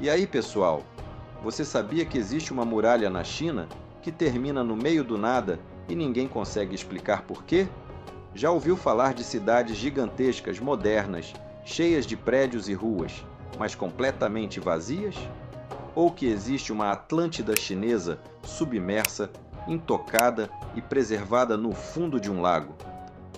E aí, pessoal, você sabia que existe uma muralha na China que termina no meio do nada e ninguém consegue explicar por quê? Já ouviu falar de cidades gigantescas, modernas, cheias de prédios e ruas, mas completamente vazias? Ou que existe uma Atlântida chinesa submersa, intocada e preservada no fundo de um lago?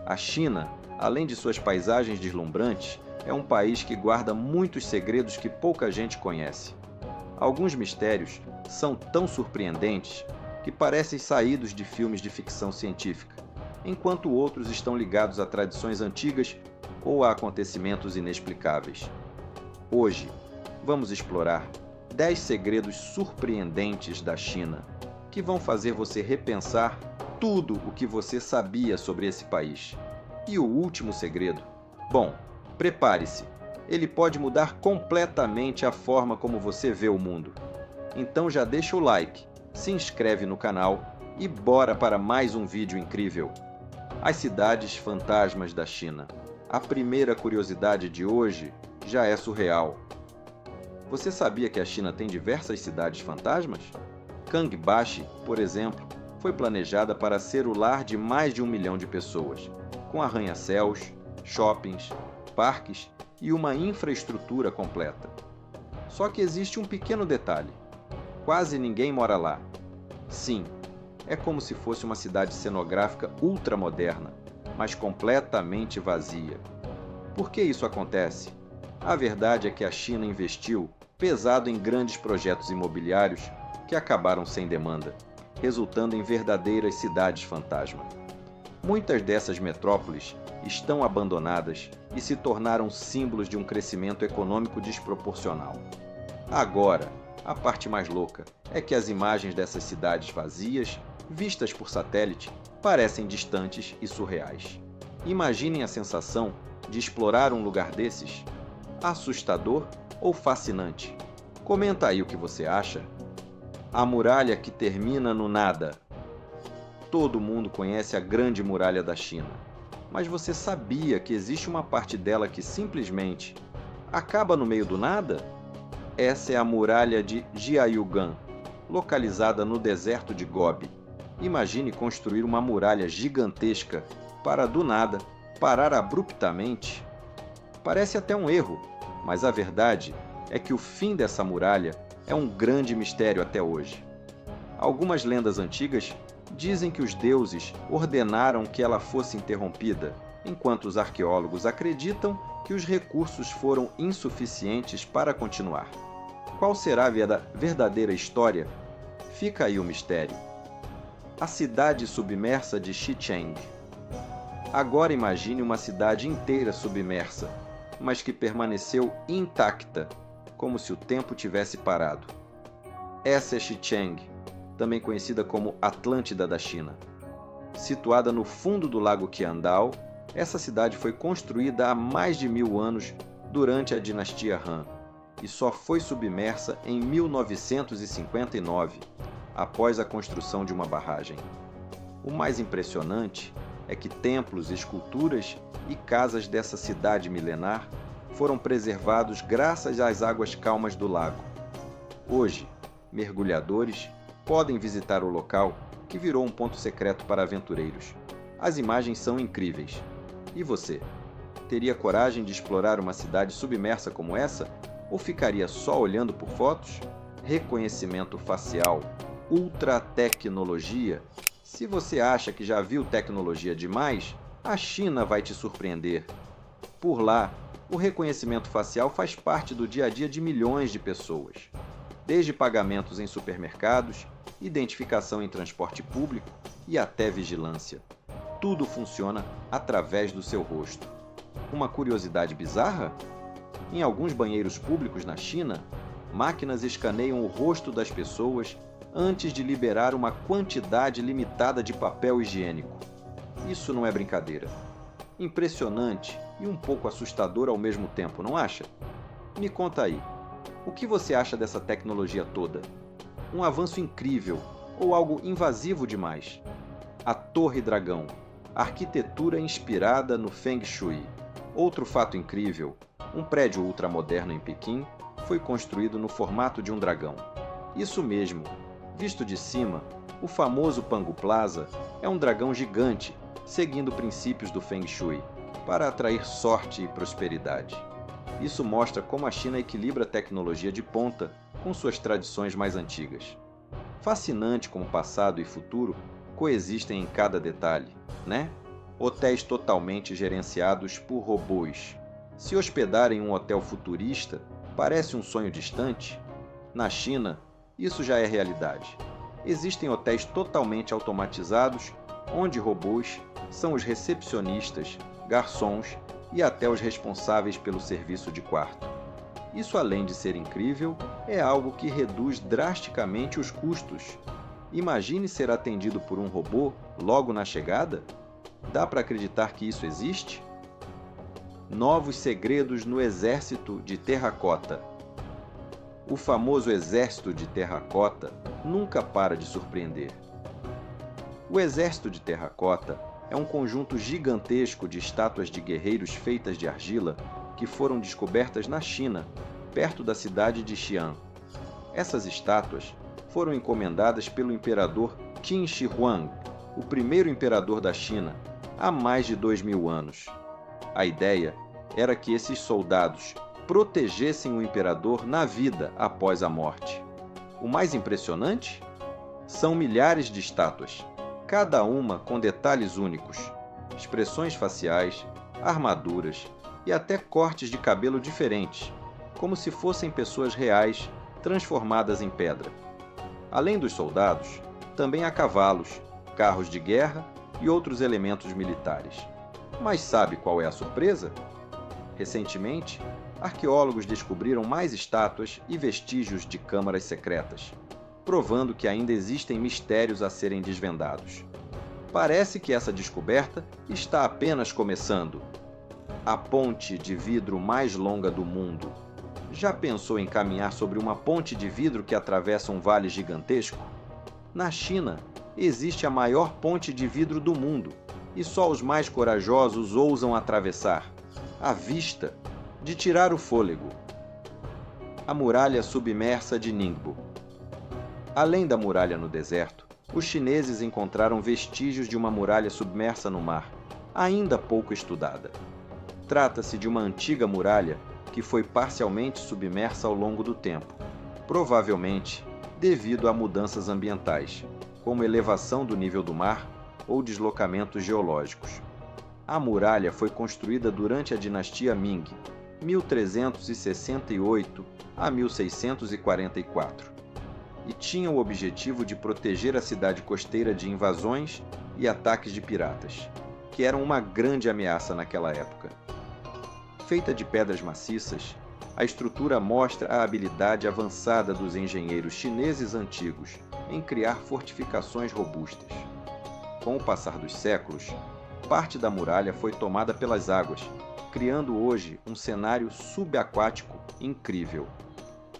A China, além de suas paisagens deslumbrantes, é um país que guarda muitos segredos que pouca gente conhece. Alguns mistérios são tão surpreendentes que parecem saídos de filmes de ficção científica, enquanto outros estão ligados a tradições antigas ou a acontecimentos inexplicáveis. Hoje, vamos explorar 10 segredos surpreendentes da China, que vão fazer você repensar tudo o que você sabia sobre esse país. E o último segredo? Bom, prepare-se, ele pode mudar completamente a forma como você vê o mundo. Então já deixa o like, se inscreve no canal e bora para mais um vídeo incrível. As cidades fantasmas da China. A primeira curiosidade de hoje já é surreal. Você sabia que a China tem diversas cidades fantasmas? Kangbashi, por exemplo, foi planejada para ser o lar de mais de 1 milhão de pessoas, com arranha-céus, shoppings, parques e uma infraestrutura completa. Só que existe um pequeno detalhe: quase ninguém mora lá. Sim, é como se fosse uma cidade cenográfica ultramoderna, mas completamente vazia. Por que isso acontece? A verdade é que a China investiu pesado em grandes projetos imobiliários que acabaram sem demanda, resultando em verdadeiras cidades fantasma. Muitas dessas metrópoles estão abandonadas e se tornaram símbolos de um crescimento econômico desproporcional. Agora, a parte mais louca é que as imagens dessas cidades vazias, vistas por satélite, parecem distantes e surreais. Imaginem a sensação de explorar um lugar desses. Assustador ou fascinante? Comenta aí o que você acha. A muralha que termina no nada. Todo mundo conhece a Grande Muralha da China, mas você sabia que existe uma parte dela que simplesmente acaba no meio do nada? Essa é a Muralha de Jiayuguan, localizada no deserto de Gobi. Imagine construir uma muralha gigantesca para, do nada, parar abruptamente. Parece até um erro, mas a verdade é que o fim dessa muralha é um grande mistério até hoje. Algumas lendas antigas dizem que os deuses ordenaram que ela fosse interrompida, enquanto os arqueólogos acreditam que os recursos foram insuficientes para continuar. Qual será a verdadeira história? Fica aí o mistério. A cidade submersa de Xicheng. Agora imagine uma cidade inteira submersa, mas que permaneceu intacta, como se o tempo tivesse parado. Essa é Xicheng, também conhecida como Atlântida da China. Situada no fundo do lago Qiandao, essa cidade foi construída há mais de 1000 anos durante a dinastia Han e só foi submersa em 1959, após a construção de uma barragem. O mais impressionante é que templos, esculturas e casas dessa cidade milenar foram preservados graças às águas calmas do lago. Hoje, mergulhadores podem visitar o local, que virou um ponto secreto para aventureiros. As imagens são incríveis. E você? Teria coragem de explorar uma cidade submersa como essa? Ou ficaria só olhando por fotos? Reconhecimento facial, ultra tecnologia? Se você acha que já viu tecnologia demais, a China vai te surpreender. Por lá, o reconhecimento facial faz parte do dia a dia de milhões de pessoas. Desde pagamentos em supermercados, identificação em transporte público e até vigilância. Tudo funciona através do seu rosto. Uma curiosidade bizarra? Em alguns banheiros públicos na China, máquinas escaneiam o rosto das pessoas antes de liberar uma quantidade limitada de papel higiênico. Isso não é brincadeira. Impressionante e um pouco assustador ao mesmo tempo, não acha? Me conta aí, o que você acha dessa tecnologia toda? Um avanço incrível ou algo invasivo demais? A Torre Dragão, arquitetura inspirada no Feng Shui. Outro fato incrível, um prédio ultramoderno em Pequim foi construído no formato de um dragão. Isso mesmo, visto de cima, o famoso Pangu Plaza é um dragão gigante, seguindo princípios do Feng Shui, para atrair sorte e prosperidade. Isso mostra como a China equilibra a tecnologia de ponta com suas tradições mais antigas. Fascinante como passado e futuro coexistem em cada detalhe, né? Hotéis totalmente gerenciados por robôs. Se hospedar em um hotel futurista parece um sonho distante, na China isso já é realidade. Existem hotéis totalmente automatizados, onde robôs são os recepcionistas, garçons e até os responsáveis pelo serviço de quarto. Isso, além de ser incrível, é algo que reduz drasticamente os custos. Imagine ser atendido por um robô logo na chegada? Dá para acreditar que isso existe? Novos segredos no Exército de Terracota. O famoso Exército de Terracota nunca para de surpreender. O Exército de Terracota é um conjunto gigantesco de estátuas de guerreiros feitas de argila que foram descobertas na China, perto da cidade de Xi'an. Essas estátuas foram encomendadas pelo imperador Qin Shi Huang, o primeiro imperador da China, há mais de 2000 anos. A ideia era que esses soldados protegessem o imperador na vida após a morte. O mais impressionante? São milhares de estátuas, cada uma com detalhes únicos, expressões faciais, armaduras e até cortes de cabelo diferentes, como se fossem pessoas reais transformadas em pedra. Além dos soldados, também há cavalos, carros de guerra e outros elementos militares. Mas sabe qual é a surpresa? Recentemente, arqueólogos descobriram mais estátuas e vestígios de câmaras secretas, provando que ainda existem mistérios a serem desvendados. Parece que essa descoberta está apenas começando. A ponte de vidro mais longa do mundo. Já pensou em caminhar sobre uma ponte de vidro que atravessa um vale gigantesco? Na China, existe a maior ponte de vidro do mundo, e só os mais corajosos ousam atravessar. À vista, de tirar o fôlego. A muralha submersa de Ningbo. Além da muralha no deserto, os chineses encontraram vestígios de uma muralha submersa no mar, ainda pouco estudada. Trata-se de uma antiga muralha que foi parcialmente submersa ao longo do tempo, provavelmente devido a mudanças ambientais, como elevação do nível do mar ou deslocamentos geológicos. A muralha foi construída durante a dinastia Ming, 1368 a 1644, e tinha o objetivo de proteger a cidade costeira de invasões e ataques de piratas, que eram uma grande ameaça naquela época. Feita de pedras maciças, a estrutura mostra a habilidade avançada dos engenheiros chineses antigos em criar fortificações robustas. Com o passar dos séculos, parte da muralha foi tomada pelas águas, criando hoje um cenário subaquático incrível.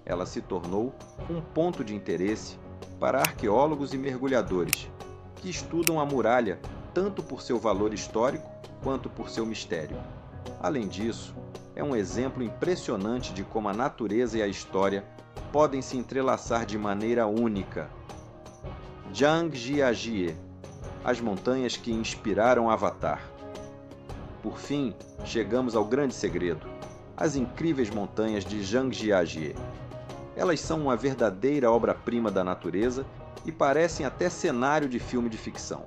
Ela se tornou um ponto de interesse para arqueólogos e mergulhadores, que estudam a muralha tanto por seu valor histórico quanto por seu mistério. Além disso, é um exemplo impressionante de como a natureza e a história podem se entrelaçar de maneira única. Zhangjiajie, as montanhas que inspiraram Avatar. Por fim, chegamos ao grande segredo, as incríveis montanhas de Zhangjiajie. Elas são uma verdadeira obra-prima da natureza e parecem até cenário de filme de ficção.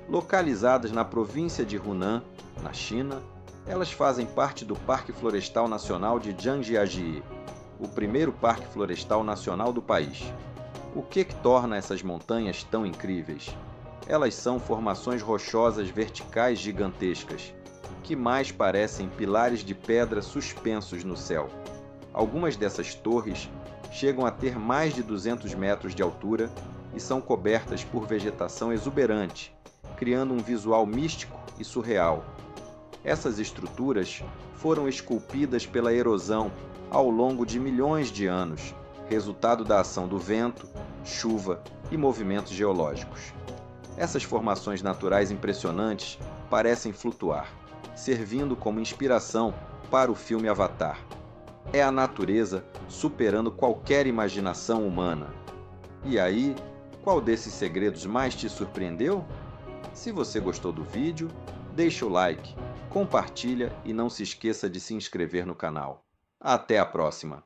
Localizadas na província de Hunan, na China, elas fazem parte do Parque Florestal Nacional de Zhangjiajie, o primeiro parque florestal nacional do país. O que torna essas montanhas tão incríveis? Elas são formações rochosas verticais gigantescas, que mais parecem pilares de pedra suspensos no céu. Algumas dessas torres chegam a ter mais de 200 metros de altura e são cobertas por vegetação exuberante, criando um visual místico e surreal. Essas estruturas foram esculpidas pela erosão ao longo de milhões de anos, resultado da ação do vento, chuva e movimentos geológicos. Essas formações naturais impressionantes parecem flutuar, servindo como inspiração para o filme Avatar. É a natureza superando qualquer imaginação humana. E aí, qual desses segredos mais te surpreendeu? Se você gostou do vídeo, deixa o like, compartilha e não se esqueça de se inscrever no canal. Até a próxima!